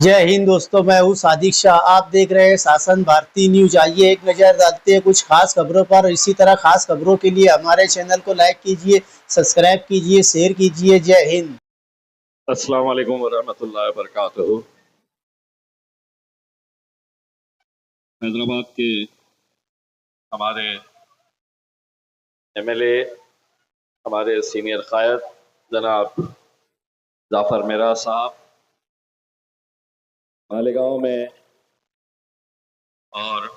जय हिंद दोस्तों, मैं हूँ सादिक शाह। आप देख रहे हैं शासन भारती न्यूज। आइए एक नज़र डालते हैं कुछ खास खबरों पर। इसी तरह खास खबरों के लिए हमारे चैनल को लाइक कीजिए, सब्सक्राइब कीजिए, शेयर कीजिए। जय हिंद। अस्सलाम वालेकुम वरहमतुल्लाहि वबरकातुहू। हैदराबाद के हमारे एमएलए, हमारे सीनियर कायद जनाब जाफर मेरा साहब मालेगांव में और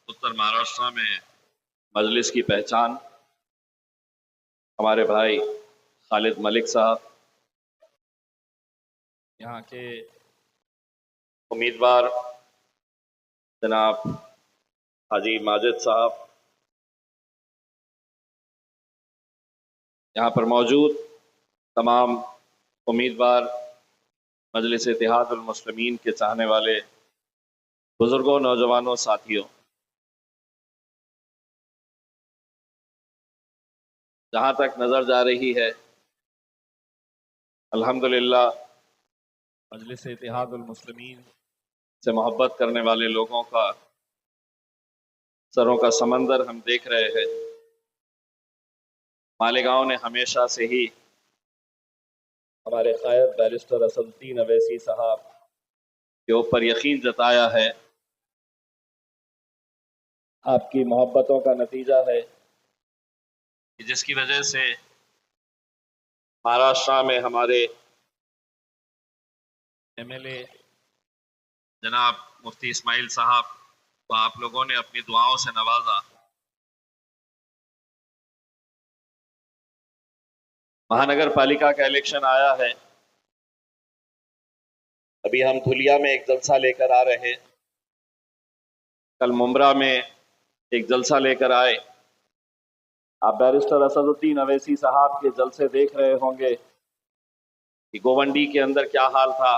उत्तर महाराष्ट्र में मजलिस की पहचान हमारे भाई खालिद मलिक साहब, यहाँ के उम्मीदवार जनाब हाजी माजिद साहब, यहाँ पर मौजूद तमाम उम्मीदवार, मजलिस इत्तेहादुल मुस्लिमीन के चाहने वाले बुजुर्गों, नौजवानों, साथियों, जहाँ तक नज़र जा रही है अल्हम्दुलिल्लाह मजलिस इत्तेहादुल मुस्लिमीन से मोहब्बत करने वाले लोगों का सरों का समंदर हम देख रहे हैं। मालेगांव ने हमेशा से ही हमारे कायद बैरिस्टर असदुद्दीन अवैसी साहब के ऊपर यकीन जताया है। आपकी मोहब्बतों का नतीजा है जिसकी वजह से महाराष्ट्र में हमारे एमएलए जनाब मुफ्ती इस्माइल साहब को आप लोगों ने अपनी दुआओं से नवाजा। महानगर पालिका का इलेक्शन आया है। अभी हम धुलिया में एक जलसा लेकर आ रहे हैं, कल मुंब्रा में एक जलसा लेकर आए। आप बैरिस्टर असदुद्दीन अवैसी साहब के जलसे देख रहे होंगे कि गोवंडी के अंदर क्या हाल था।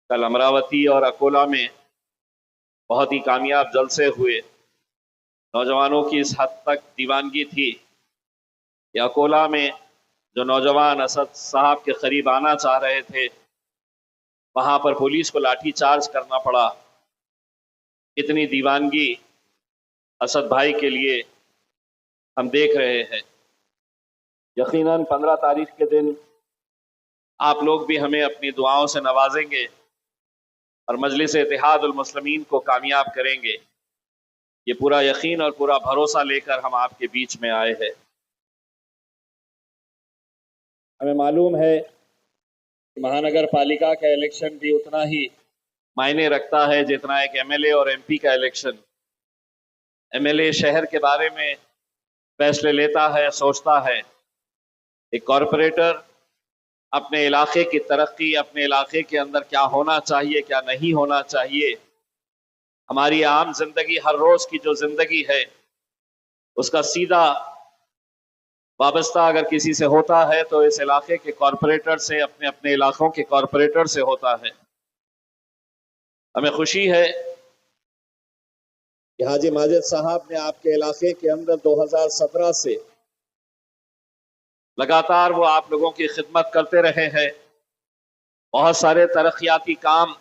कल अमरावती और अकोला में बहुत ही कामयाब जलसे हुए। नौजवानों की इस हद तक दीवानगी थी कि अकोला में जो नौजवान असद साहब के करीब आना चाह रहे थे, वहां पर पुलिस को लाठी चार्ज करना पड़ा। इतनी दीवानगी असद भाई के लिए हम देख रहे हैं। यकीनन 15 तारीख के दिन आप लोग भी हमें अपनी दुआओं से नवाजेंगे और मजलिस इत्तेहादुल मुस्लिमीन को कामयाब करेंगे। ये पूरा यकीन और पूरा भरोसा लेकर हम आपके बीच में आए हैं। हमें मालूम है कि महानगर पालिका का इलेक्शन भी उतना ही मायने रखता है जितना एक एमएलए और एमपी का इलेक्शन। एमएलए शहर के बारे में फैसले लेता है, सोचता है। एक कॉरपोरेटर अपने इलाके की तरक्की, अपने इलाके के अंदर क्या होना चाहिए, क्या नहीं होना चाहिए, हमारी आम जिंदगी, हर रोज की जो जिंदगी है, उसका सीधा वाबस्ता अगर किसी से होता है तो इस इलाके के कॉरपोरेटर से, अपने अपने इलाकों के कॉरपोरेटर से होता है। हमें खुशी है कि हाजी माजिद साहब ने आपके इलाके के अंदर 2017 से लगातार वो आप लोगों की खिदमत करते रहे हैं। बहुत सारे तरक्याती काम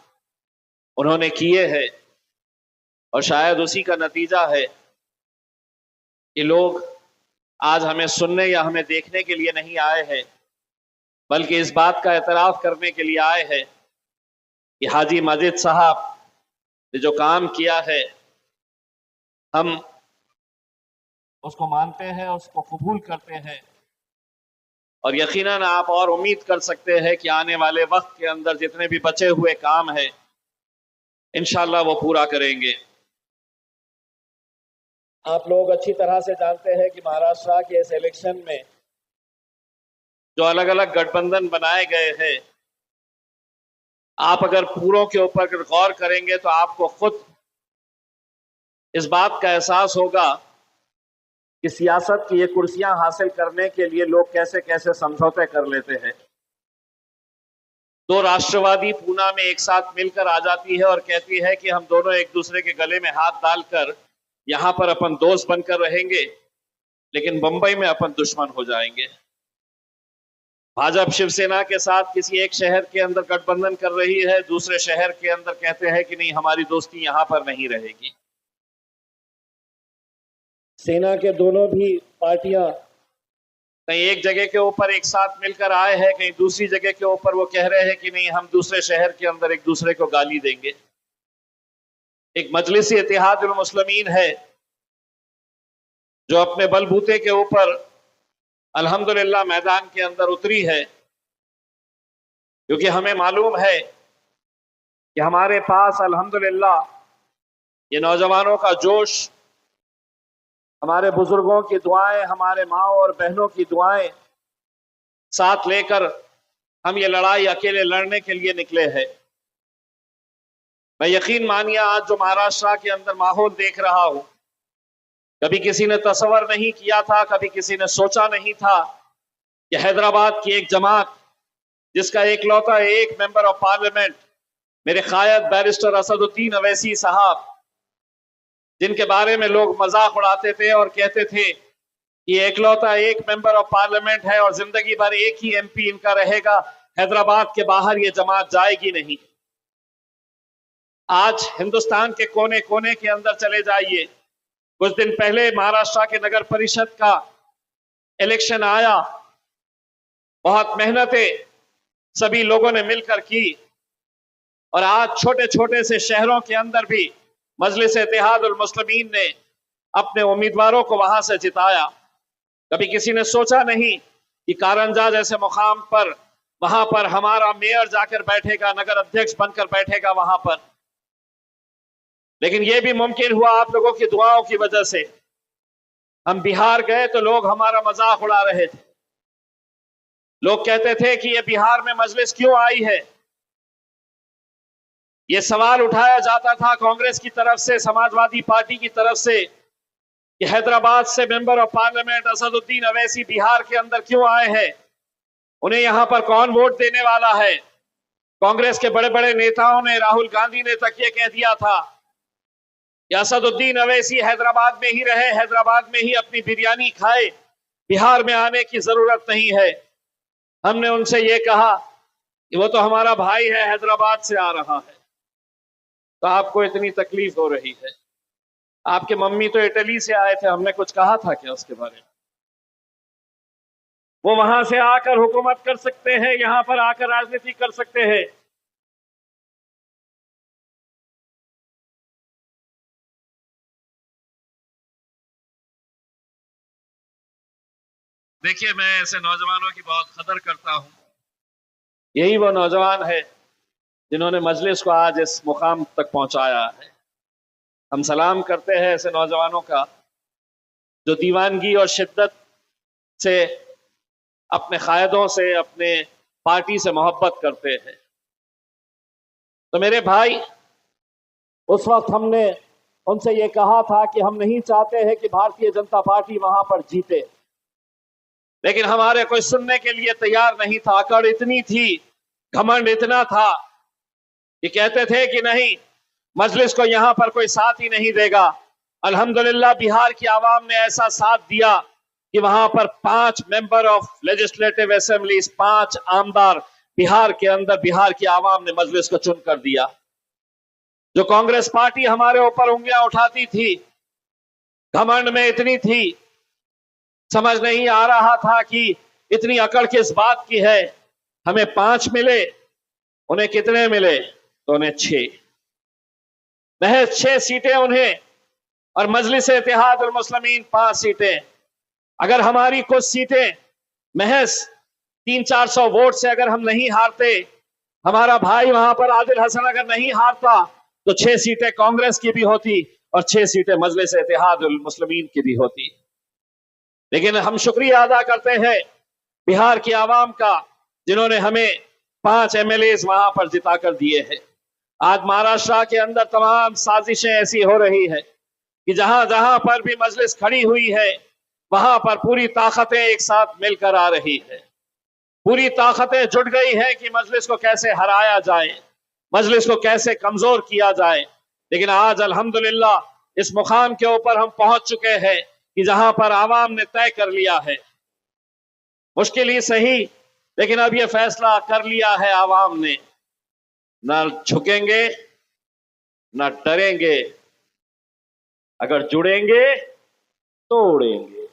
उन्होंने किए हैं और शायद उसी का नतीजा है कि लोग आज हमें सुनने या हमें देखने के लिए नहीं आए हैं, बल्कि इस बात का एतराफ़ करने के लिए आए हैं कि हाजी माजिद साहब ने जो काम किया है, हम उसको मानते हैं, उसको कबूल करते हैं। और यकीनन आप और उम्मीद कर सकते हैं कि आने वाले वक्त के अंदर जितने भी बचे हुए काम हैं, इंशाअल्लाह वो पूरा करेंगे। आप लोग अच्छी तरह से जानते हैं कि महाराष्ट्र के इस इलेक्शन में जो अलग अलग गठबंधन बनाए गए हैं, आप अगर पूरों के ऊपर गौर करेंगे तो आपको खुद इस बात का एहसास होगा कि सियासत की ये कुर्सियां हासिल करने के लिए लोग कैसे कैसे समझौते कर लेते हैं। दो राष्ट्रवादी पूना में एक साथ मिलकर आ जाती है और कहती है कि हम दोनों एक दूसरे के गले में हाथ डालकर यहां पर अपन दोस्त बनकर रहेंगे, लेकिन बंबई में अपन दुश्मन हो जाएंगे। भाजपा शिवसेना के साथ किसी एक शहर के अंदर गठबंधन कर रही है, दूसरे शहर के अंदर कहते हैं कि नहीं हमारी दोस्ती यहां पर नहीं रहेगी। सेना के दोनों भी पार्टियां कहीं एक जगह के ऊपर एक साथ मिलकर आए हैं, कहीं दूसरी जगह के ऊपर वो कह रहे हैं कि नहीं हम दूसरे शहर के अंदर एक दूसरे को गाली देंगे। एक मजलिस इत्तेहादुल मुस्लिमीन है जो अपने बलबूते के ऊपर अल्हम्दुलिल्लाह मैदान के अंदर उतरी है, क्योंकि हमें मालूम है कि हमारे पास अल्हम्दुलिल्लाह ये नौजवानों का जोश, हमारे बुजुर्गों की दुआएं, हमारे माँ और बहनों की दुआएं साथ लेकर हम ये लड़ाई अकेले लड़ने के लिए निकले हैं। मैं यकीन मानिए आज जो महाराष्ट्र के अंदर माहौल देख रहा हूं, कभी किसी ने तस्वर नहीं किया था, कभी किसी ने सोचा नहीं था कि हैदराबाद की एक जमात जिसका एकलौता एक मेंबर ऑफ पार्लियामेंट मेरे कायद बैरिस्टर असदुद्दीन अवैसी साहब, जिनके बारे में लोग मजाक उड़ाते थे और कहते थे कि एकलौता एक मेंबर ऑफ पार्लियामेंट है और जिंदगी भर एक ही एमपी इनका रहेगा, हैदराबाद के बाहर ये जमात जाएगी नहीं। आज हिंदुस्तान के कोने कोने के अंदर चले जाइए, कुछ दिन पहले महाराष्ट्र के नगर परिषद का इलेक्शन आया, बहुत मेहनतें सभी लोगों ने मिलकर की और आज छोटे छोटे से शहरों के अंदर भी मजलिस इत्तेहादुल मुस्लिमीन ने अपने उम्मीदवारों को वहां से जिताया। कभी किसी ने सोचा नहीं कि कारंजा जैसे मुकाम पर वहां पर हमारा मेयर जाकर बैठेगा, नगर अध्यक्ष बनकर बैठेगा वहां पर, लेकिन यह भी मुमकिन हुआ आप लोगों की दुआओं की वजह से। हम बिहार गए तो लोग हमारा मजाक उड़ा रहे थे, लोग कहते थे कि ये बिहार में मजलिस क्यों आई है। ये सवाल उठाया जाता था कांग्रेस की तरफ से, समाजवादी पार्टी की तरफ से, कि हैदराबाद से member of parliament Asaduddin Owaisi Bihar के अंदर क्यों आए हैं, उन्हें यहां पर कौन वोट देने वाला है। कांग्रेस के बड़े बड़े नेताओं ने, राहुल गांधी ने तक ये कह दिया था कि असदुद्दीन अवैसी हैदराबाद में ही रहे, हैदराबाद में ही अपनी बिरयानी खाए, बिहार में आने की जरूरत नहीं है। हमने उनसे ये कहा कि वो तो हमारा भाई है, हैदराबाद से आ रहा है, तो आपको इतनी तकलीफ हो रही है। आपके मम्मी तो इटली से आए थे, हमने कुछ कहा था क्या उसके बारे में? वो वहां से आकर हुकूमत कर सकते हैं, यहां पर आकर राजनीति कर सकते हैं। देखिए, मैं ऐसे नौजवानों की बहुत कदर करता हूं। यही वो नौजवान है जिन्होंने मजलिस को आज इस मुकाम तक पहुंचाया है। हम सलाम करते हैं ऐसे नौजवानों का जो दीवानगी और शिद्दत से अपने कायदों से, अपने पार्टी से मोहब्बत करते हैं। तो मेरे भाई, उस वक्त हमने उनसे ये कहा था कि हम नहीं चाहते हैं कि भारतीय जनता पार्टी वहां पर जीते, लेकिन हमारे कोई सुनने के लिए तैयार नहीं था। अकड़ इतनी थी, घमंड इतना था कि कहते थे कि नहीं, मजलिस को यहां पर कोई साथ ही नहीं देगा। अल्हम्दुलिल्लाह बिहार की आवाम ने ऐसा साथ दिया कि वहां पर 5 मेंबर ऑफ लेजिस्लेटिव असेंबलीज, 5 आमदार बिहार के अंदर बिहार की आवाम ने मजलिस को चुन कर दिया। जो कांग्रेस पार्टी हमारे ऊपर उंगलियां उठाती थी, घमंड में इतनी थी, समझ नहीं आ रहा था कि इतनी अकड़ किस बात की है। हमें 5 मिले, उन्हें कितने मिले? तो उन्हें 6, महज 6 सीटें उन्हें, और मजलिस इत्तेहादुल मुस्लिमीन 5 सीटें। अगर हमारी कुछ सीटें महज 300-400 वोट से अगर हम नहीं हारते, हमारा भाई वहां पर आदिल हसन अगर नहीं हारता, तो 6 सीटें कांग्रेस की भी होती और 6 सीटें मजलिस इत्तेहादुल मुस्लिमीन की भी होती। लेकिन हम शुक्रिया अदा करते हैं बिहार की आवाम का, जिन्होंने हमें 5 MLAs वहां पर जिता कर दिए हैं। आज महाराष्ट्र के अंदर तमाम साजिशें ऐसी हो रही है कि जहां जहां पर भी मजलिस खड़ी हुई है, वहां पर पूरी ताकतें एक साथ मिलकर आ रही है। पूरी ताकतें जुट गई है कि मजलिस को कैसे हराया जाए, मजलिस को कैसे कमजोर किया जाए। लेकिन आज अल्हम्दुलिल्लाह इस मुकाम के ऊपर हम पहुंच चुके हैं कि जहां पर आवाम ने तय कर लिया है, मुश्किल ही सही लेकिन अब यह फैसला कर लिया है आवाम ने, ना झुकेंगे ना डरेंगे, अगर जुड़ेंगे तो उड़ेंगे।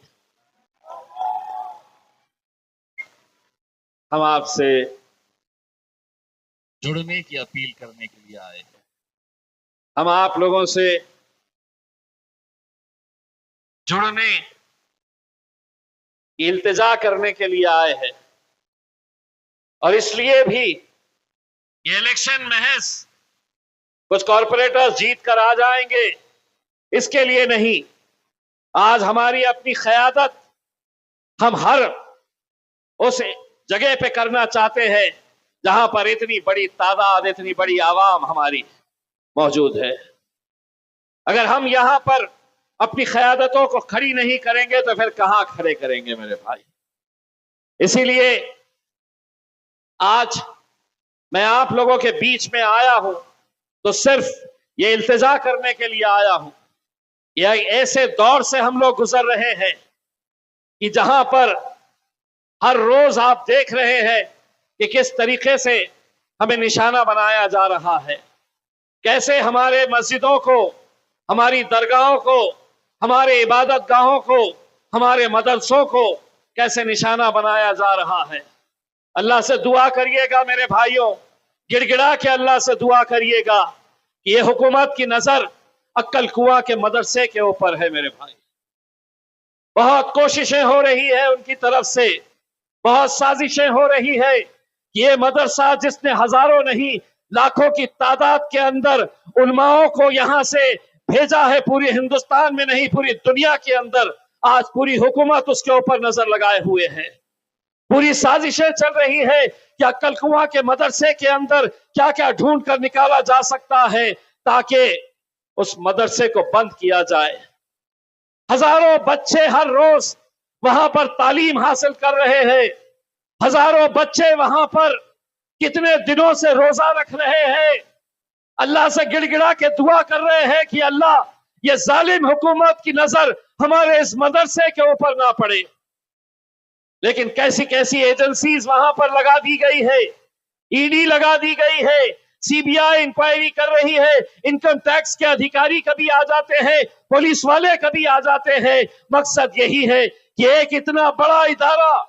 हम आपसे जुड़ने की अपील करने के लिए आए हैं। हम आप लोगों से जुड़ने की इल्तिजा करने के लिए आए हैं, और इसलिए भी ये इलेक्शन महज कुछ कॉरपोरेटर्स जीत कर आ जाएंगे इसके लिए नहीं। आज हमारी अपनी क़यादत हम हर उस जगह पे करना चाहते हैं जहां पर इतनी बड़ी तादाद, इतनी बड़ी आवाम हमारी मौजूद है। अगर हम यहां पर अपनी क़यादतों को खड़ी नहीं करेंगे तो फिर कहां खड़े करेंगे मेरे भाई। इसीलिए आज मैं आप लोगों के बीच में आया हूं तो सिर्फ ये इल्तिजा करने के लिए आया हूं। यह ऐसे दौर से हम लोग गुजर रहे हैं कि जहां पर हर रोज आप देख रहे हैं कि किस तरीके से हमें निशाना बनाया जा रहा है, कैसे हमारे मस्जिदों को, हमारी दरगाहों को, हमारे इबादत गाहों को, हमारे मदरसों को कैसे निशाना बनाया जा रहा है। अल्लाह से दुआ करिएगा मेरे भाइयों, गिड़गिड़ा के अल्लाह से दुआ करिएगा कि ये हुकूमत की नजर अक्कल कुआं के मदरसे के ऊपर है मेरे भाई। बहुत कोशिशें हो रही है उनकी तरफ से, बहुत साजिशें हो रही है कि ये मदरसा जिसने हजारों नहीं लाखों की तादाद के अंदर उलमाओं को यहां से भेजा है, पूरे हिंदुस्तान में नहीं पूरी दुनिया के अंदर, आज पूरी हुकूमत उसके ऊपर नजर लगाए हुए है। पूरी साजिशें चल रही है कि अक्कल कुआं के मदरसे के अंदर क्या क्या ढूंढ कर निकाला जा सकता है ताकि उस मदरसे को बंद किया जाए। हजारों बच्चे हर रोज वहां पर तालीम हासिल कर रहे हैं। हजारों बच्चे वहां पर कितने दिनों से रोजा रख रहे हैं, अल्लाह से गिड़गिड़ा के दुआ कर रहे हैं कि अल्लाह ये जालिम हुकूमत की नजर हमारे इस मदरसे के ऊपर ना पड़े। लेकिन कैसी कैसी एजेंसीज वहां पर लगा दी गई है, ईडी लगा दी गई है, सीबीआई इंक्वायरी कर रही है, इनकम टैक्स के अधिकारी कभी आ जाते हैं, पुलिस वाले कभी आ जाते हैं। मकसद यही है कि एक इतना बड़ा इदारा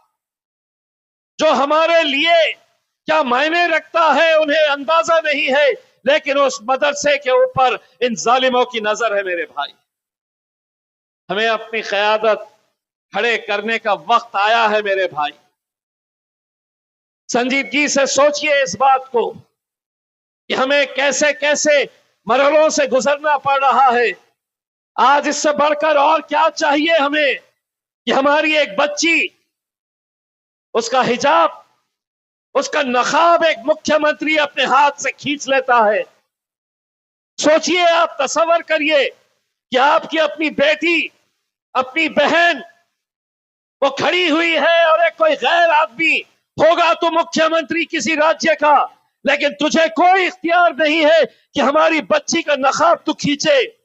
जो हमारे लिए क्या मायने रखता है उन्हें अंदाजा नहीं है, लेकिन उस मदरसे के ऊपर इन जालिमों की नजर है मेरे भाई। हमें अपनी क़यादत खड़े करने का वक्त आया है मेरे भाई। संजीदगी से सोचिए इस बात को कि हमें कैसे कैसे मरहलों से गुजरना पड़ रहा है। आज इससे बढ़कर और क्या चाहिए हमें कि हमारी एक बच्ची, उसका हिजाब, उसका नकाब एक मुख्यमंत्री अपने हाथ से खींच लेता है। सोचिए, आप तसव्वुर करिए कि आपकी अपनी बेटी, अपनी बहन वो खड़ी हुई है और एक कोई गैर आदमी होगा तो मुख्यमंत्री किसी राज्य का, लेकिन तुझे कोई इख्तियार नहीं है कि हमारी बच्ची का नकाब तू खींचे।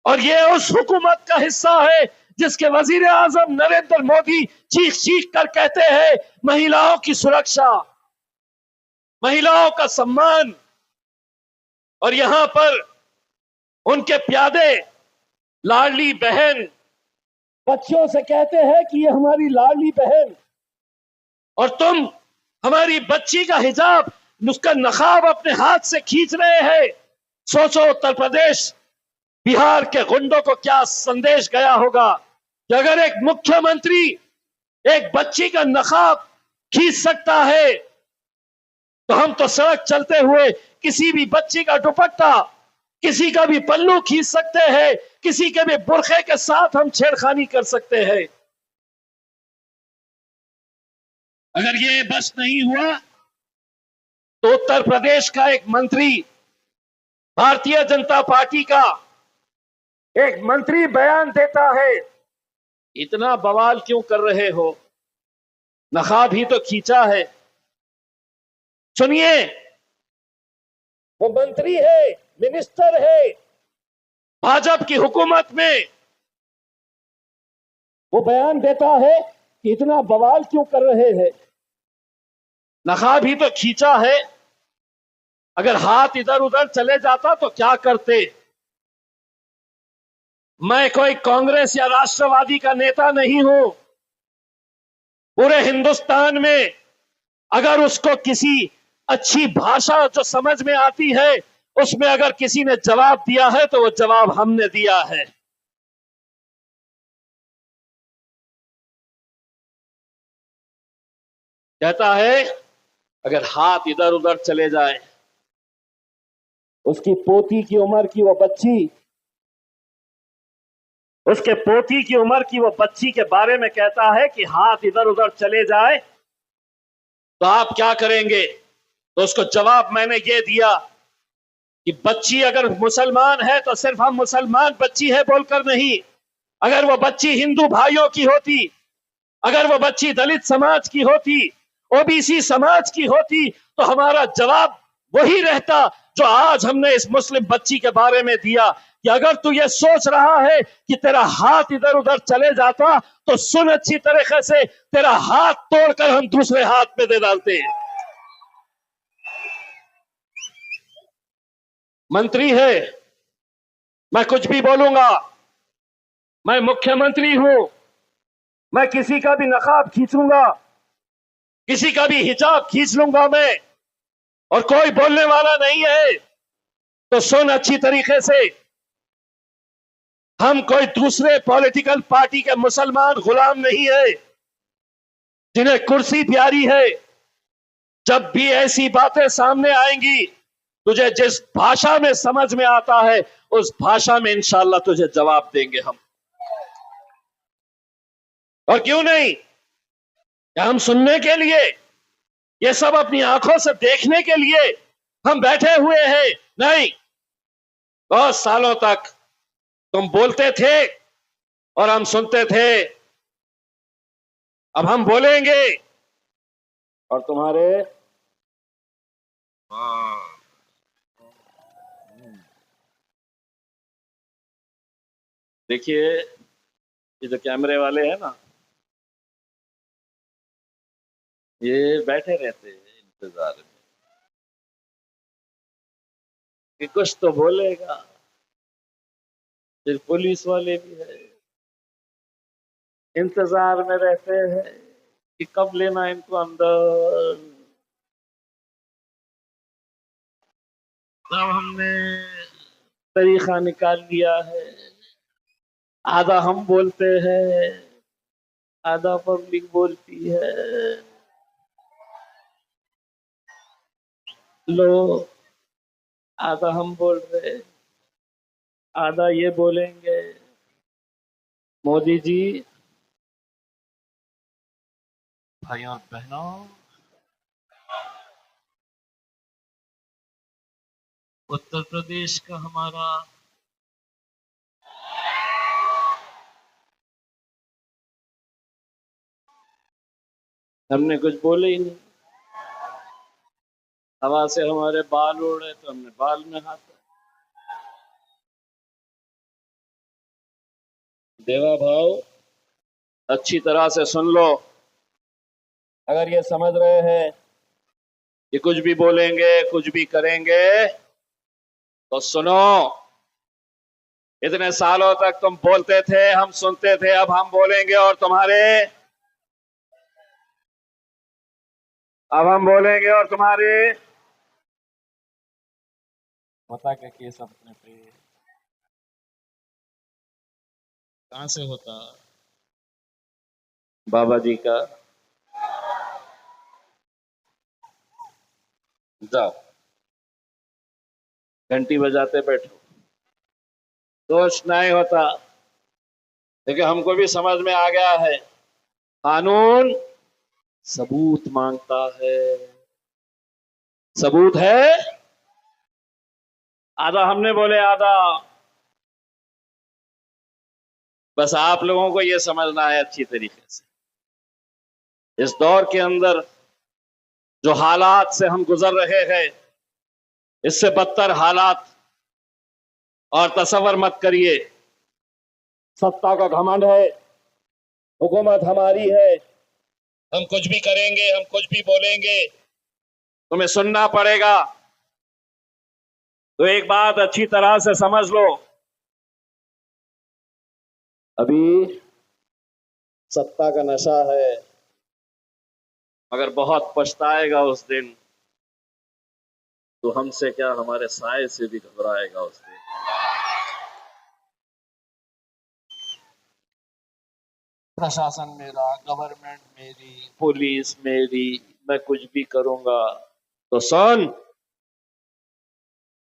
और ये उस हुकूमत का हिस्सा है जिसके वजीर आजम नरेंद्र मोदी चीख चीख कर कहते हैं महिलाओं की सुरक्षा, महिलाओं का सम्मान, और यहां पर उनके प्यादे लाडली बहन बच्चों से कहते हैं कि ये हमारी लाडली बहन, और तुम हमारी बच्ची का हिजाब, उसका नकाब अपने हाथ से खींच रहे हैं। सोचो उत्तर प्रदेश, बिहार के गुंडों को क्या संदेश गया होगा कि अगर एक मुख्यमंत्री एक बच्ची का नकाब खींच सकता है तो हम तो सड़क चलते हुए किसी भी बच्ची का दुपट्टा, किसी का भी पल्लू खींच सकते हैं, किसी के भी बुरखे के साथ हम छेड़खानी कर सकते हैं। अगर ये बस नहीं हुआ तो उत्तर प्रदेश का एक मंत्री, भारतीय जनता पार्टी का एक मंत्री बयान देता है, इतना बवाल क्यों कर रहे हो, नकाब ही तो खींचा है। सुनिए, वो मंत्री है, मिनिस्टर है भाजपा की हुकूमत में, वो बयान देता है कि इतना बवाल क्यों कर रहे हैं? नकाब ही तो खींचा है, अगर हाथ इधर उधर चले जाता तो क्या करते? मैं कोई कांग्रेस या राष्ट्रवादी का नेता नहीं हूं। पूरे हिंदुस्तान में अगर उसको किसी अच्छी भाषा जो समझ में आती है, उसमें अगर किसी ने जवाब दिया है तो वो जवाब हमने दिया है। कहता है अगर हाथ इधर उधर चले जाए, उसकी पोती की उम्र की वो बच्ची, उसके पोती की उम्र की वो बच्ची के बारे में कहता है कि हाथ इधर उधर चले जाए तो आप क्या करेंगे? तो उसको जवाब मैंने ये दिया कि बच्ची अगर मुसलमान है तो सिर्फ हम मुसलमान बच्ची है बोलकर नहीं, अगर वो बच्ची हिंदू भाइयों की होती, अगर वो बच्ची दलित समाज की होती, ओबीसी समाज की होती, तो हमारा जवाब वही रहता जो आज हमने इस मुस्लिम बच्ची के बारे में दिया कि अगर तू ये सोच रहा है कि तेरा हाथ इधर उधर चले जाता तो सुन अच्छी तरीके से, तेरा हाथ तोड़कर हम दूसरे हाथ में दे डालते। मंत्री है, मैं कुछ भी बोलूंगा, मैं मुख्यमंत्री हूं, मैं किसी का भी नकाब खींचूंगा, किसी का भी हिजाब खींच लूंगा मैं, और कोई बोलने वाला नहीं है। तो सुन अच्छी तरीके से, हम कोई दूसरे पॉलिटिकल पार्टी के मुसलमान गुलाम नहीं है जिन्हें कुर्सी प्यारी है। जब भी ऐसी बातें सामने आएंगी, तुझे जिस भाषा में समझ में आता है उस भाषा में इंशाअल्लाह तुझे जवाब देंगे हम। और क्यों नहीं, क्या हम सुनने के लिए, ये सब अपनी आंखों से देखने के लिए हम बैठे हुए हैं? नहीं। बहुत सालों तक तुम बोलते थे और हम सुनते थे, अब हम बोलेंगे और तुम्हारे देखिए, ये जो कैमरे वाले हैं ना, ये बैठे रहते हैं इंतजार में कि कुछ तो बोलेगा। फिर पुलिस वाले भी है, इंतजार में रहते हैं कि कब लेना इनको अंदर। तब हमने तरीका निकाल लिया है, आधा हम बोलते हैं, आधा पब्लिक बोलती है। लो, आधा हम बोल रहे, आधा ये बोलेंगे। मोदी जी, भाइयों और बहनों, उत्तर प्रदेश का हमारा हमने कुछ बोले ही नहीं। हवा से हमारे बाल उड़ रहे तो हमने बाल में हाथ। देवा भाव, अच्छी तरह से सुन लो। अगर ये समझ रहे हैं कि कुछ भी बोलेंगे कुछ भी करेंगे तो सुनो, इतने सालों तक तुम बोलते थे, हम सुनते थे, अब हम बोलेंगे और तुम्हारे, अब हम बोलेंगे और तुम्हारे पता क्या केस अपने पे कहां से होता? बाबा जी का। जाओ, घंटी बजाते बैठो, दोष नहीं होता। लेकिन हमको भी समझ में आ गया है, कानून सबूत मांगता है। सबूत है, आधा हमने बोले, आधा बस आप लोगों को यह समझना है अच्छी तरीके से। इस दौर के अंदर जो हालात से हम गुजर रहे हैं, इससे बदतर हालात और तसव्वुर मत करिए। सत्ता का घमंड है, हुकूमत हमारी है, हम कुछ भी करेंगे, हम कुछ भी बोलेंगे, तुम्हें सुनना पड़ेगा। तो एक बात अच्छी तरह से समझ लो, अभी सत्ता का नशा है, मगर बहुत पछताएगा उस दिन, तो हमसे क्या हमारे साए से भी घबराएगा उस दिन। प्रशासन मेरा, गवर्नमेंट मेरी, पुलिस मेरी, मैं कुछ भी करूंगा। तो सुन,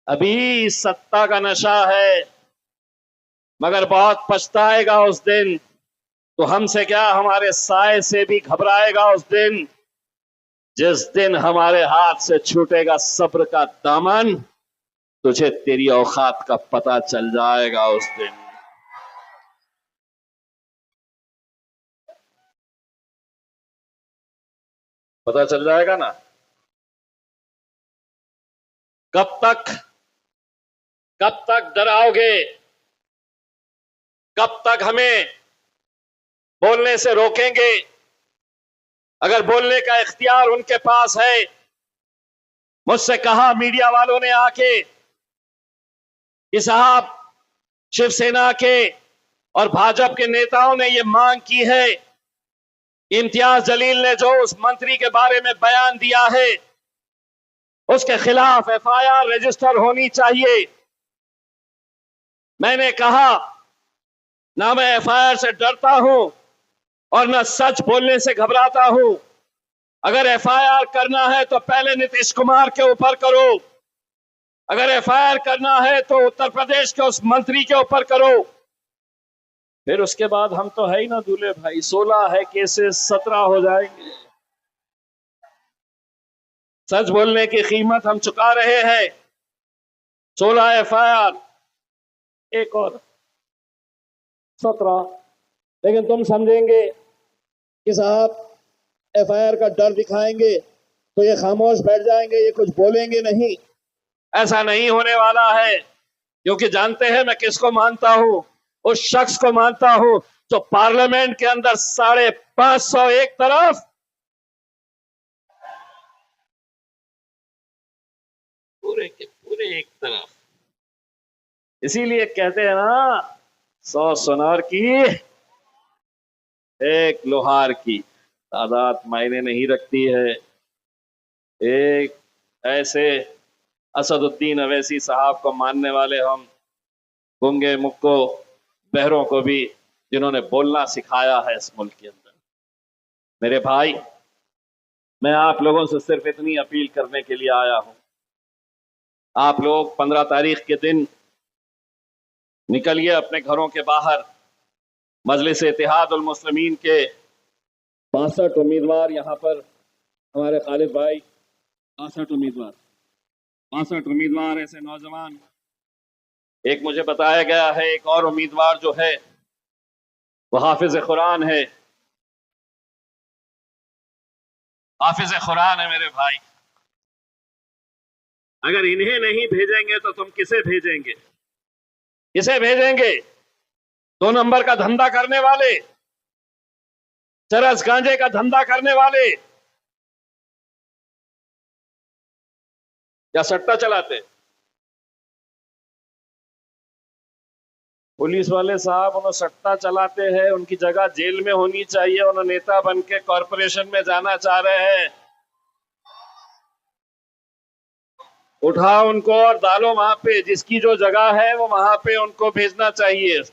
अभी सत्ता का नशा है, मगर बहुत पछताएगा उस दिन, तो हमसे क्या हमारे साए से भी घबराएगा उस दिन। जिस दिन हमारे हाथ से छूटेगा सब्र का दामन, तुझे तेरी औकात का पता चल जाएगा उस दिन। पता चल जाएगा ना। कब तक डराओगे? कब तक हमें बोलने से रोकेंगे? अगर बोलने का इख्तियार उनके पास है, मुझसे कहा मीडिया वालों ने आके कि साहब, शिवसेना के और भाजपा के नेताओं ने यह मांग की है, इम्तियाज जलील ने जो उस मंत्री के बारे में बयान दिया है, उसके खिलाफ एफआईआर रजिस्टर होनी चाहिए। मैंने कहा, ना मैं एफआईआर से डरता हूं और ना सच बोलने से घबराता हूं। अगर एफआईआर करना है तो पहले नीतीश कुमार के ऊपर करो, अगर एफआईआर करना है तो उत्तर प्रदेश के उस मंत्री के ऊपर करो, फिर उसके बाद हम तो है ही ना दूल्हे भाई, 16 है केसेस, 17 हो जाएंगे। सच बोलने की कीमत हम चुका रहे हैं। 16 एफआईआर, एक और 17। लेकिन तुम समझेंगे कि साहब एफआईआर का डर दिखाएंगे तो ये खामोश बैठ जाएंगे, ये कुछ बोलेंगे नहीं। ऐसा नहीं होने वाला है, क्योंकि जानते हैं मैं किसको मानता हूं। उस शख्स को मानता हूं जो पार्लियामेंट के अंदर 550 एक तरफ, पूरे के पूरे एक तरफ। इसीलिए कहते हैं ना, 100 सुनार की एक लोहार की तादाद मायने नहीं रखती है। एक ऐसे असदुद्दीन अवैसी साहब को मानने वाले हम, गूंगे मुक्को बहरों को भी, जिन्होंने बोलना सिखाया है इस मुल्क के अंदर। मेरे भाई, मैं आप लोगों से सिर्फ इतनी अपील करने के लिए आया हूं, आप लोग 15 तारीख के दिन निकलिए अपने घरों के बाहर। मजलिस इत्तेहाद उल मुस्लिमीन के 62 उम्मीदवार यहां पर, हमारे खालिद भाई, 62 उम्मीदवार ऐसे नौजवान। एक मुझे बताया गया है एक और उम्मीदवार जो है वो हाफिज कुरान है, हाफिज कुरान है मेरे भाई। अगर इन्हें नहीं भेजेंगे तो तुम किसे भेजेंगे? किसे भेजेंगे? 2 नंबर का धंधा करने वाले, चरस गांजे का धंधा करने वाले, या सट्टा चलाते? पुलिस वाले साहब, उन्हें सट्टा चलाते हैं, उनकी जगह जेल में होनी चाहिए। उन्हें नेता बन के कॉरपोरेशन में जाना चाह रहे हैं, उठाओ उनको और डालो वहां पे, जिसकी जो जगह है वो वहां पे उनको भेजना चाहिए।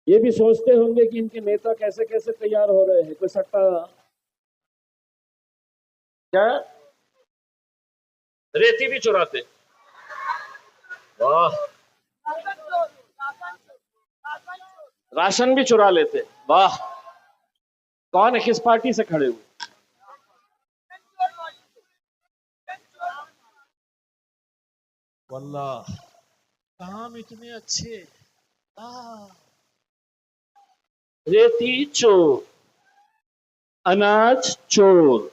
ये भी सोचते होंगे कि इनके नेता कैसे कैसे तैयार हो रहे हैं, कोई सट्टा क्या, रेती भी चुराते, वाह, राशन भी चुरा लेते, वाह। कौन है, किस पार्टी से खड़े हुए? वल्लाह, काम इतने अच्छे। रेती चोर, अनाज चोर,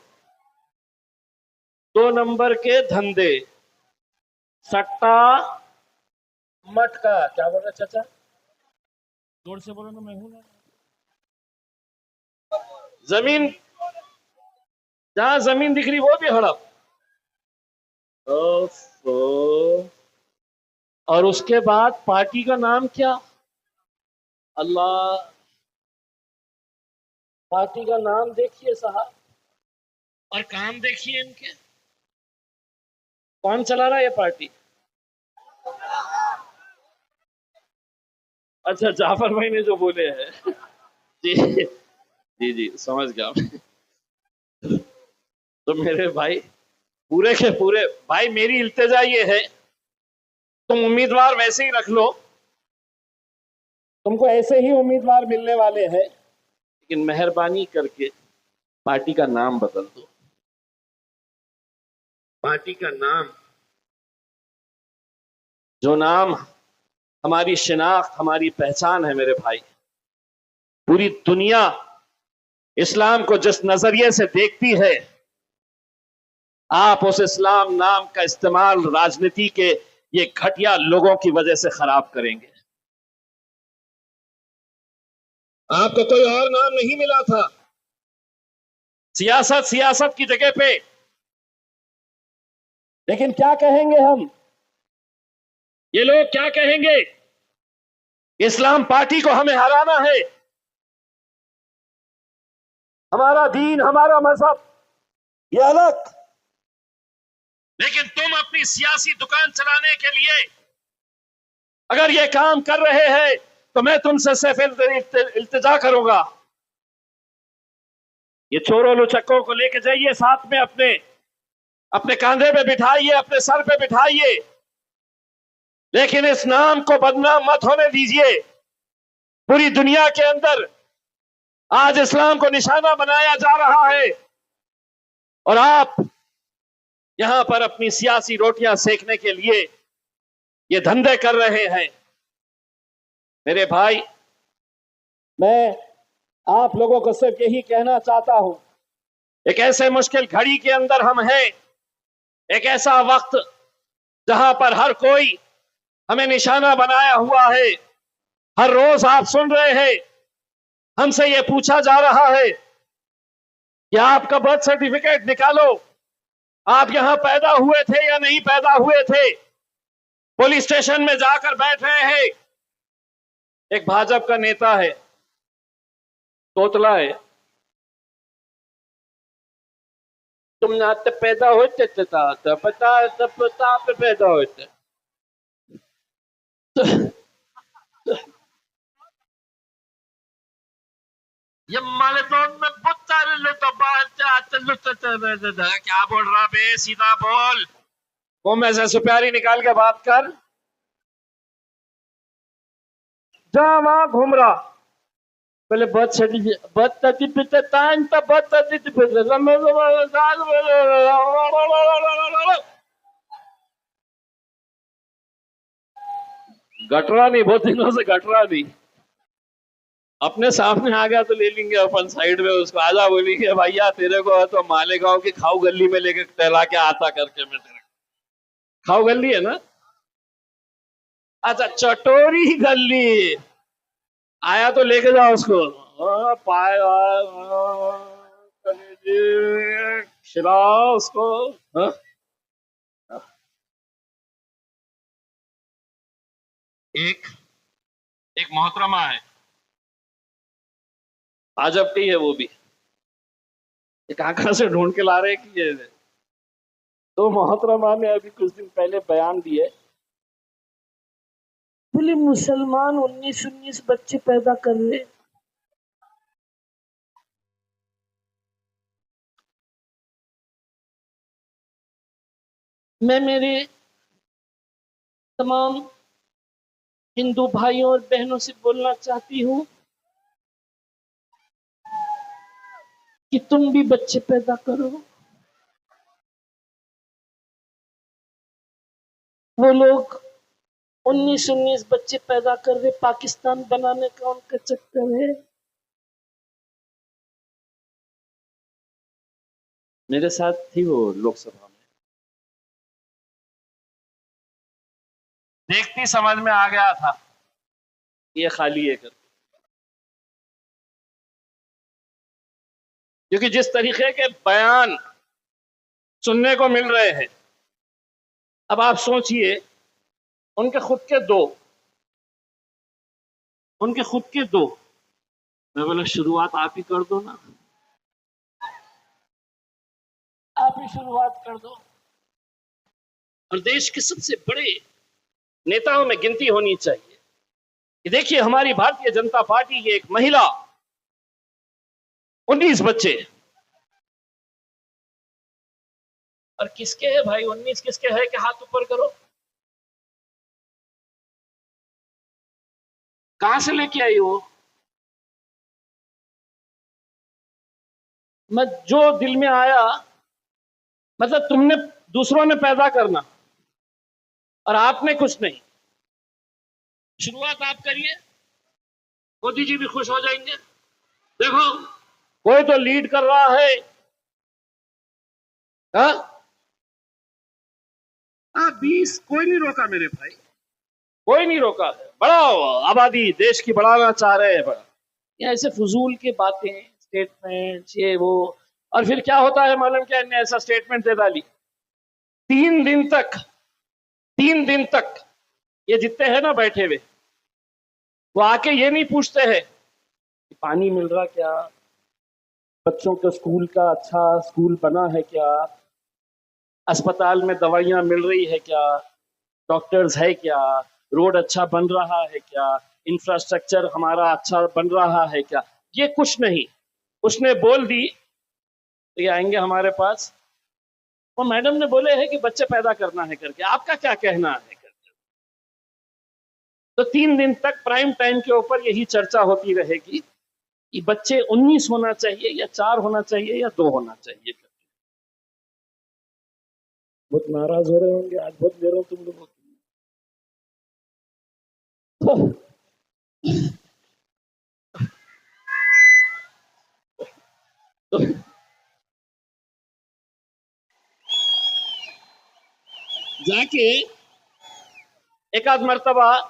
2 नंबर के धंधे, सट्टा, मटका, क्या बोल रहे चाचा, जोर से बोलो ना, मैं हूं ना। जमीन, जहां जमीन दिख रही वो भी हड़प। ओफो। और उसके बाद पार्टी का नाम क्या? अल्लाह, पार्टी का नाम देखिए साहब, और काम देखिए इनके। कौन चला रहा है ये पार्टी? अच्छा, जाफर भाई ने जो बोले हैं। जी जी जी, समझ गया मैं। तो मेरे भाई, पूरे के पूरे भाई, मेरी इल्तिजा ये है, तुम उम्मीदवार वैसे ही रख लो, तुमको ऐसे ही उम्मीदवार मिलने वाले हैं, लेकिन मेहरबानी करके पार्टी का नाम बदल दो। पार्टी का नाम, जो नाम हमारी शिनाख्त, हमारी पहचान है मेरे भाई, पूरी दुनिया इस्लाम को जिस नजरिए से देखती है, आप उस इस्लाम नाम का इस्तेमाल राजनीति के ये घटिया लोगों की वजह से खराब करेंगे। आपको कोई और नाम नहीं मिला था। सियासत सियासत की जगह पे, लेकिन क्या कहेंगे हम? ये लोग क्या कहेंगे? इस्लाम पार्टी को हमें हराना है, हमारा दीन, हमारा मजहब ये अलग, लेकिन तुम अपनी सियासी दुकान चलाने के लिए अगर ये काम कर रहे हैं तो मैं तुमसे सिर्फ इल्तिजा करूंगा, ये चोरों लुचक्कों को लेके जाइए साथ में, अपने अपने कंधे पे बिठाइए, अपने सर पे बिठाइए, लेकिन इस नाम को बदनाम मत होने दीजिए। पूरी दुनिया के अंदर आज इस्लाम को निशाना बनाया जा रहा है, और आप यहां पर अपनी सियासी रोटियां सेकने के लिए ये धंधे कर रहे हैं। मेरे भाई, मैं आप लोगों को सिर्फ यही कहना चाहता हूं, एक ऐसे मुश्किल घड़ी के अंदर हम हैं, एक ऐसा वक्त जहां पर हर कोई हमें निशाना बनाया हुआ है। हर रोज आप सुन रहे हैं, हमसे यह पूछा जा रहा है कि आपका बर्थ सर्टिफिकेट निकालो, आप यहां पैदा हुए थे या नहीं पैदा हुए थे। पुलिस स्टेशन में जाकर बैठ रहे हैं। एक भाजपा का नेता है, तोतला है, तुम ना तो पैदा होते थे, पता पे पैदा होते। ये मालेदोन में क्या बोल रहा बे? सीधा बोल, मुंह में से सुपारी निकाल के बात कर। जहां वहां घूम रहा, पहले बर्थ सर्टिफिकेट गटरा नहीं, बहुत दिनों से गटरा नहीं। अपने सामने आ गया तो ले लेंगे अपन साइड में उसको, आजा बोलेंगे भैया तेरे को तो मालेगांव की खाऊ गली में लेके टहला के आता करके मैं तेरे। खाऊ गली है ना? अच्छा, चटोरी गली आया तो लेके जाओ उसको। पाए खिलाओ उसको। हाँ? एक एक मोहतरमा है, भाजपा की है वो भी, एक आंखा से ढूंढ के ला रहे कि ये तो मोहतरमा ने अभी कुछ दिन पहले बयान दिए, बोले मुसलमान 19 बच्चे पैदा कर रहे। मैं मेरे तमाम हिंदू भाइयों और बहनों से बोलना चाहती हूँ कि तुम भी बच्चे पैदा करो। वो लोग 19 बच्चे पैदा कर रहे, पाकिस्तान बनाने का उनका चक्कर है। मेरे साथ थी वो लोकसभा में, देखती समझ में आ गया था ये खाली है कर। क्योंकि जिस तरीके के बयान सुनने को मिल रहे हैं, अब आप सोचिए, उनके खुद के दो, मैं बोला शुरुआत आप ही कर दो ना, आप ही शुरुआत कर दो। और देश के सबसे बड़े नेताओं में गिनती होनी चाहिए कि देखिए, हमारी भारतीय जनता पार्टी की एक महिला, 19 बच्चे, और किसके है भाई 19 किसके है कि हाथ ऊपर करो, कहां से लेके आई वो? मैं जो दिल में आया, मतलब तुमने, दूसरों ने पैदा करना और आपने कुछ नहीं, शुरुआत आप करिए, मोदी जी भी खुश हो जाएंगे। देखो, कोई तो लीड कर रहा है, हाँ 20, कोई नहीं रोका मेरे भाई, कोई नहीं रोका। बड़ा आबादी देश की बढ़ाना चाह रहे हैं, बड़ा ये ऐसे फजूल की बातें, स्टेटमेंट, ये वो, और फिर क्या होता है मालूम क्या, इन्हें ऐसा स्टेटमेंट दे डाली, 3 दिन तक ये जितने हैं ना बैठे हुए, वो आके ये नहीं पूछते हैं कि पानी मिल रहा क्या, बच्चों के स्कूल का अच्छा स्कूल बना है क्या, अस्पताल में दवाइयां मिल रही है क्या, डॉक्टर्स है क्या, रोड अच्छा बन रहा है क्या, इंफ्रास्ट्रक्चर हमारा अच्छा बन रहा है क्या, ये कुछ नहीं। उसने बोल दी तो ये आएंगे हमारे पास, वो मैडम ने बोले हैं कि बच्चे पैदा करना है करके, आपका क्या कहना है करके। तो 3 दिन तक प्राइम टाइम के ऊपर यही चर्चा होती रहेगी कि बच्चे 19 होना चाहिए या 4 होना चाहिए या 2 होना चाहिए। बहुत नाराज हो रहे होंगे आज, बहुत ले रहा हूं तुम लोगों को। तो जाके एक आध मर्तबा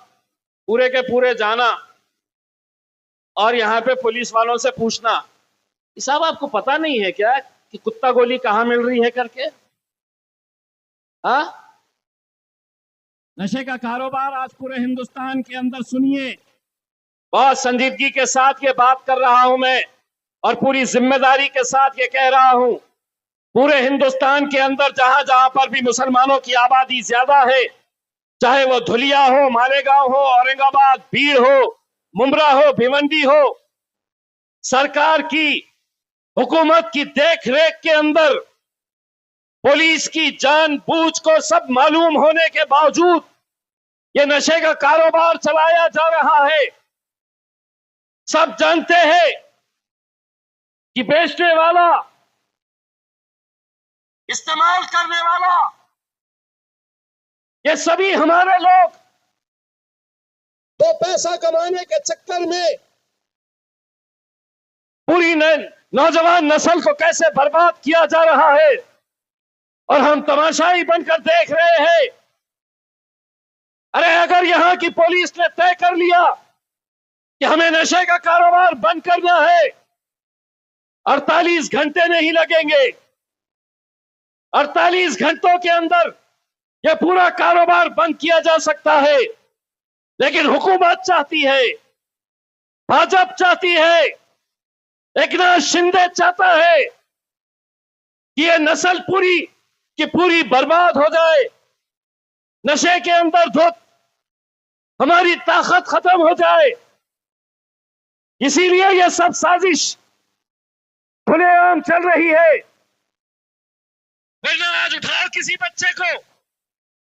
पूरे के पूरे जाना और यहाँ पे पुलिस वालों से पूछना, साहब आपको पता नहीं है क्या कि कुत्ता गोली कहाँ मिल रही है करके? हाँ, नशे का कारोबार आज पूरे हिंदुस्तान के अंदर, सुनिए, बहुत संजीदगी के साथ ये बात कर रहा हूं मैं, और पूरी जिम्मेदारी के साथ ये कह रहा हूं, पूरे हिंदुस्तान के अंदर जहां जहां पर भी मुसलमानों की आबादी ज्यादा है, चाहे वो धुलिया हो, मालेगांव हो, औरंगाबाद, भीड़ हो, मुमरा हो, भिवंडी हो, सरकार की, हुकूमत की देख रेख के अंदर, पुलिस की जानबूझ को सब मालूम होने के बावजूद ये नशे का कारोबार चलाया जा रहा है। सब जानते हैं कि बेचने वाला, इस्तेमाल करने वाला, ये सभी हमारे लोग, तो पैसा कमाने के चक्कर में पूरी नौजवान नस्ल को कैसे बर्बाद किया जा रहा है, और हम तमाशाई बनकर देख रहे हैं। अरे अगर यहां की पुलिस ने तय कर लिया कि हमें नशे का कारोबार बंद करना है, 48 घंटे नहीं लगेंगे, 48 घंटों के अंदर यह पूरा कारोबार बंद किया जा सकता है। लेकिन हुकूमत चाहती है, भाजपा चाहती है, एकनाथ शिंदे चाहता है कि यह नस्ल पूरी की पूरी बर्बाद हो जाए, नशे के अंदर धुत हमारी ताकत खत्म हो जाए। इसीलिए यह सब साजिश खुलेआम चल रही है। वरना आज उठाओ किसी बच्चे को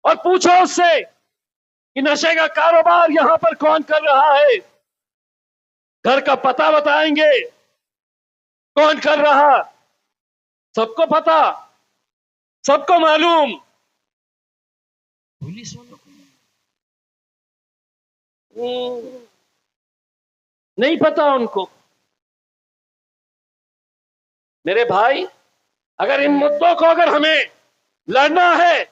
और पूछो उससे कि नशे का कारोबार यहां पर कौन कर रहा है, घर का पता बताएंगे कौन कर रहा, सबको पता, सबको मालूम। पुलिस वालों को नहीं पता उनको। मेरे भाई, अगर इन मुद्दों को अगर हमें लड़ना है,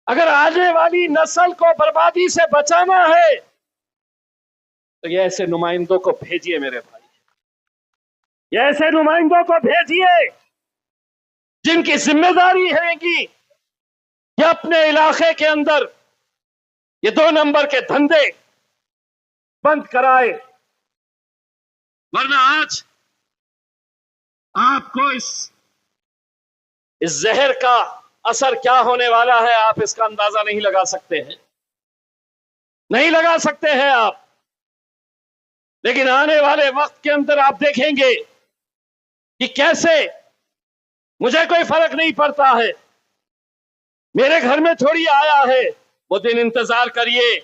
अगर आने वाली नस्ल को बर्बादी से बचाना है, तो ये ऐसे नुमाइंदों को भेजिए मेरे भाई। ये ऐसे नुमाइंदों को भेजिए जिनकी जिम्मेदारी है कि अपने इलाके के अंदर ये 2 नंबर के धंधे बंद कराए, वरना आज आपको इस जहर का असर क्या होने वाला है आप इसका अंदाजा नहीं लगा सकते हैं, नहीं लगा सकते हैं आप। लेकिन आने वाले वक्त के अंदर आप देखेंगे कि कैसे मुझे कोई फर्क नहीं पड़ता है, मेरे घर में थोड़ी आया है, वो दिन इंतजार करिए,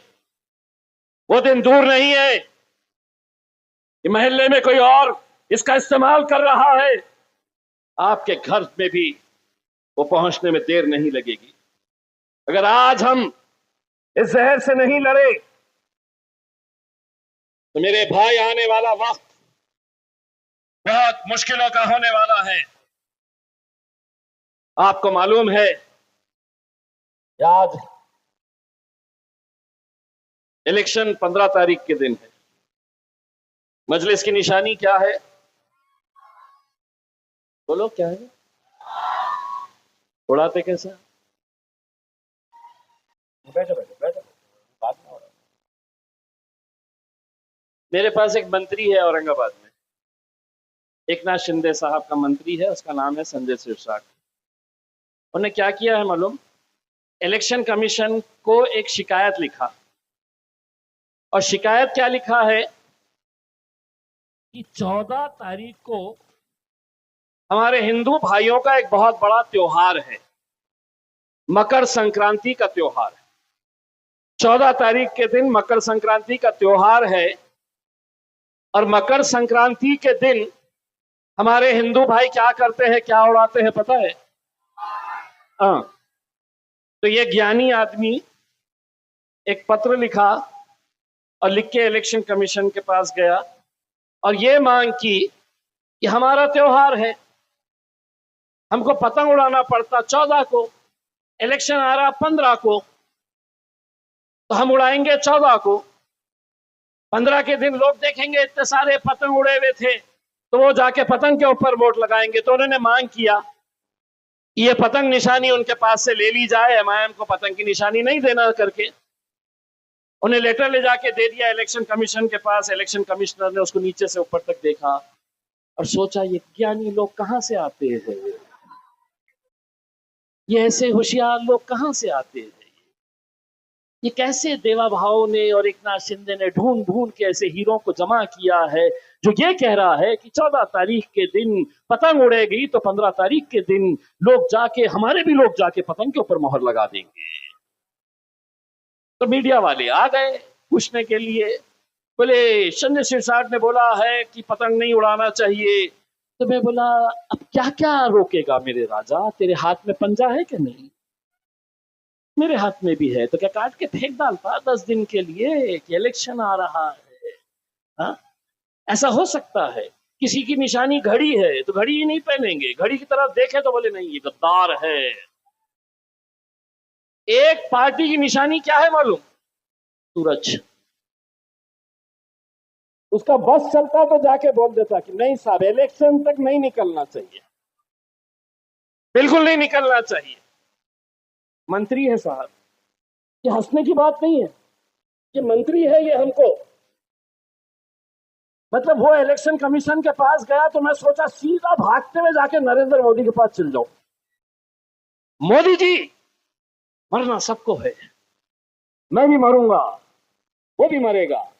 वो दिन दूर नहीं है कि मोहल्ले में कोई और इसका इस्तेमाल कर रहा है, आपके घर में भी वो पहुंचने में देर नहीं लगेगी। अगर आज हम इस जहर से नहीं लड़े तो मेरे भाई आने वाला वक्त बहुत मुश्किलों का होने वाला है। आपको मालूम है आज इलेक्शन 15 तारीख के दिन है। मजलिस की निशानी क्या है? बोलो क्या है? उड़ाते कैसे? बैठो बैठो बैठो, बात ना हो रहा। मेरे पास एक मंत्री है औरंगाबाद में, एकनाथ शिंदे साहब का मंत्री है, उसका नाम है संजय सिरसाट। उन्होंने क्या किया है मालूम? इलेक्शन कमीशन को एक शिकायत लिखा, और शिकायत क्या लिखा है कि 14 तारीख को हमारे हिंदू भाइयों का एक बहुत बड़ा त्योहार है, मकर संक्रांति का त्योहार है। 14 तारीख के दिन मकर संक्रांति का त्योहार है, और मकर संक्रांति के दिन हमारे हिंदू भाई क्या करते हैं, क्या उड़ाते हैं पता है? तो ये ज्ञानी आदमी एक पत्र लिखा और लिख के इलेक्शन कमीशन के पास गया और ये मांग की कि हमारा त्योहार है, हमको पतंग उड़ाना पड़ता 14 को, इलेक्शन आ रहा 15 को, तो हम उड़ाएंगे 14 को। 15 के दिन लोग देखेंगे इतने सारे पतंग उड़े हुए थे, तो वो जाके पतंग के ऊपर वोट लगाएंगे। तो उन्होंने मांग किया ये पतंग निशानी उनके पास से ले ली जाए, एमआईएम को पतंग की निशानी नहीं देना करके। उन्हें लेटर ले जाके दे दिया इलेक्शन कमीशन के पास। इलेक्शन कमिश्नर ने उसको नीचे से ऊपर तक देखा और सोचा ये ज्ञानी लोग कहां से आते हैं, ये ऐसे होशियार लोग कहां से आते हैं, ये कैसे देवा भाव ने और एकनाथ शिंदे ने ढूंढ ढूंढ के ऐसे हीरों को जमा किया है जो ये कह रहा है कि 14 तारीख के दिन पतंग उड़ेगी तो 15 तारीख के दिन लोग जाके, हमारे भी लोग जाके पतंग के ऊपर मोहर लगा देंगे। तो मीडिया वाले आ गए पूछने के लिए, बोले संजय सिरसाट ने बोला है कि पतंग नहीं उड़ाना चाहिए। तो मैं बोला अब क्या क्या रोकेगा मेरे राजा, तेरे हाथ में पंजा है कि नहीं? मेरे हाथ में भी है, तो क्या काट के फेंक डालता 10 दिन के लिए कि इलेक्शन आ रहा है? हा? ऐसा हो सकता है? किसी की निशानी घड़ी है तो घड़ी ही नहीं पहनेंगे, घड़ी की तरफ देखे तो बोले नहीं ये गद्दार है। एक पार्टी की निशानी क्या है मालूम? सूरज। उसका बस चलता तो जाके बोल देता कि नहीं साहब इलेक्शन तक नहीं निकलना चाहिए, बिल्कुल नहीं निकलना चाहिए। मंत्री है साहब, ये हंसने की बात नहीं है, ये मंत्री है, ये हमको मतलब वो इलेक्शन कमीशन के पास गया तो मैं सोचा सीधा भागते हुए जाके नरेंद्र मोदी के पास चल जाऊं। मोदी जी मरना सबको है, मैं भी मरूंगा, वो भी मरेगा,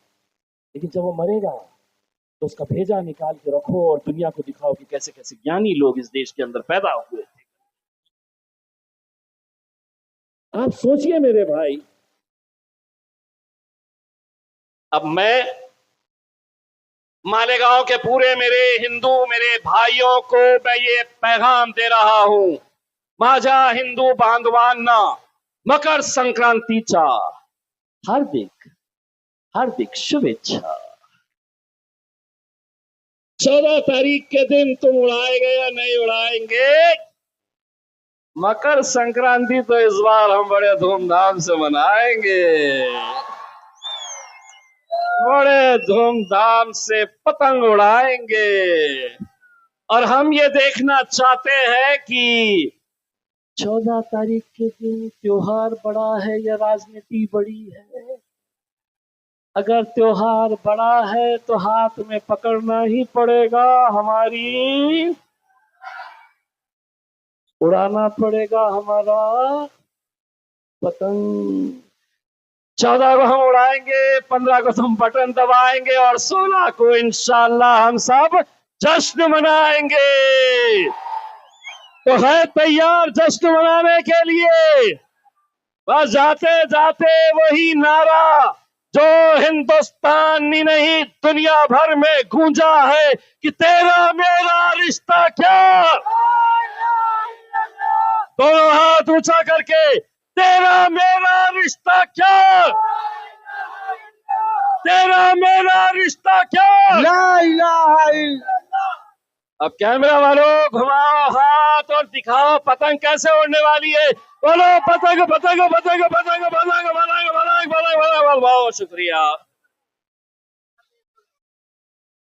लेकिन जब वो मरेगा तो उसका भेजा निकाल के रखो और दुनिया को दिखाओ कि कैसे कैसे ज्ञानी लोग इस देश के अंदर पैदा हुए थे। आप सोचिए मेरे भाई, अब मैं मालेगांव के पूरे मेरे हिंदू मेरे भाइयों को मैं ये पैगाम दे रहा हूं, माझा हिंदू बांधवांना मकर संक्रांतीचा हार्दिक शुभेच्छा। 14 तारीख के दिन तुम उड़ाएंगे या नहीं उड़ाएंगे? मकर संक्रांति तो इस बार हम बड़े धूमधाम से मनाएंगे, बड़े धूमधाम से पतंग उड़ाएंगे। और हम ये देखना चाहते हैं कि 14 तारीख के दिन त्योहार बड़ा है या राजनीति बड़ी है। अगर त्योहार बड़ा है तो हाथ में पकड़ना ही पड़ेगा, हमारी उड़ाना पड़ेगा हमारा पतंग। 14 को हम उड़ाएंगे, 15 को तुम बटन दबाएंगे और 16 को इंशाल्लाह हम सब जश्न मनाएंगे। तो है तैयार जश्न मनाने के लिए? बस जाते जाते वही नारा जो हिंदुस्तान ही नहीं दुनिया भर में गूंजा है कि तेरा मेरा रिश्ता क्या। दोनों हाथ ऊंचा करके, तेरा मेरा रिश्ता क्या, तेरा मेरा रिश्ता क्या। ला इलाहा इल्लल्लाह। अब कैमरा वालों घुमाओ हाथ और दिखाओ पतंग कैसे उड़ने वाली है। बोलो पतंग पतंग पतंग पतंग पतंग पतंग पतंग पतंग। बहुत शुक्रिया।